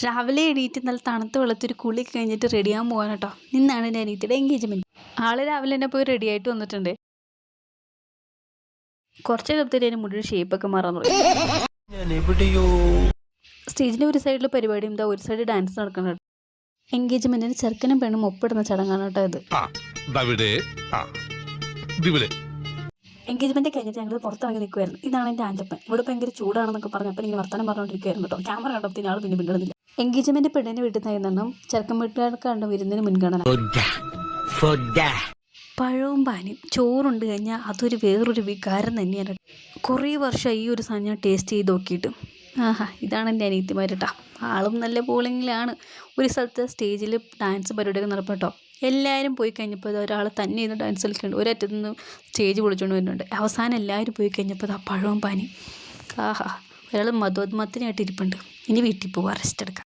രാവിലെ എണീറ്റ് നല്ല തണുത്ത വെള്ളത്തിൽ ഒരു കുളിയൊക്കെ കഴിഞ്ഞിട്ട് റെഡിയാകാൻ പോകാൻ കേട്ടോ. ഇന്നാണ് എൻ്റെ അനിയത്തിയുടെ എൻഗേജ്മെൻറ്റ്. ആൾ രാവിലെ തന്നെ പോയി റെഡി ആയിട്ട് വന്നിട്ടുണ്ട്. കുറച്ച് നേരത്തേക്ക് അതിന് മുടി ഷേപ്പൊക്കെ മാറാൻ തുടങ്ങി. സ്റ്റേജിൻ്റെ ഒരു സൈഡിൽ പരിപാടി എന്താ, ഒരു സൈഡ് ഡാൻസ് നടക്കുന്നുണ്ട്. എൻഗേജ്മെൻറ്റിന് ചെറുക്കനും പെണ്ണും ഒപ്പിടുന്ന ചടങ്ങാണ് കേട്ടോ ഇത്. എൻഗേജ്മെൻറ്റ് കഴിഞ്ഞിട്ട് ഞങ്ങൾ പുറത്തിറങ്ങി നിൽക്കുമായിരുന്നു. ഇതാണ് എൻ്റെ ആൻ്റപ്പൻ. ഇവിടെ ഭയങ്കര ചൂടാണെന്നൊക്കെ പറഞ്ഞപ്പോൾ ഇങ്ങനെ വർത്തമാനം പറഞ്ഞുകൊണ്ടിരിക്കുകയായിരുന്നു കേട്ടോ. ക്യാമറ കണ്ടപ്പോൾ ആൾ പിന്നെ പിന്നിടുന്നില്ല. എൻഗേജ്മെൻറ്റ് പെണ്ണിനെ വീട്ടിൽ നിന്നെണ്ണം ചെറുക്കൻ വീട്ടുകാർക്കാണ് വിരുന്നിന് മുൻഗണന. പഴവും പാനിയും ചോറുണ്ട് കഴിഞ്ഞാൽ അതൊരു വേറൊരു വികാരം തന്നെയാണ്. കുറേ വർഷം ഈ ഒരു സാധനം ഞാൻ ടേസ്റ്റ് ചെയ്ത് നോക്കിയിട്ട് ഇതാണ് എൻ്റെ അനിയത്തിമാർ കേട്ടോ. ആളും നല്ല പോളിങ്ങിലാണ്. ഒരു സ്ഥലത്ത് സ്റ്റേജിൽ ഡാൻസ് പരിപാടിയൊക്കെ നടപ്പട്ടോ. എല്ലാവരും പോയി കഴിഞ്ഞപ്പോൾ ഒരാൾ തന്നെ ഇന്ന് ഡാൻസ് കളിക്കുന്നുണ്ട്. ഒരറ്റത്ത് നിന്ന് സ്റ്റേജ് പൊളിച്ചുകൊണ്ട് വരുന്നുണ്ട്. അവസാനം എല്ലാവരും പോയി കഴിഞ്ഞപ്പോൾ പഴവും പാനി ഒരാൾ മധുമത്തിനായിട്ട് ഇരിപ്പുണ്ട്. ഇനി വീട്ടിൽ പോവാം, റെസ്റ്റ് എടുക്കാം.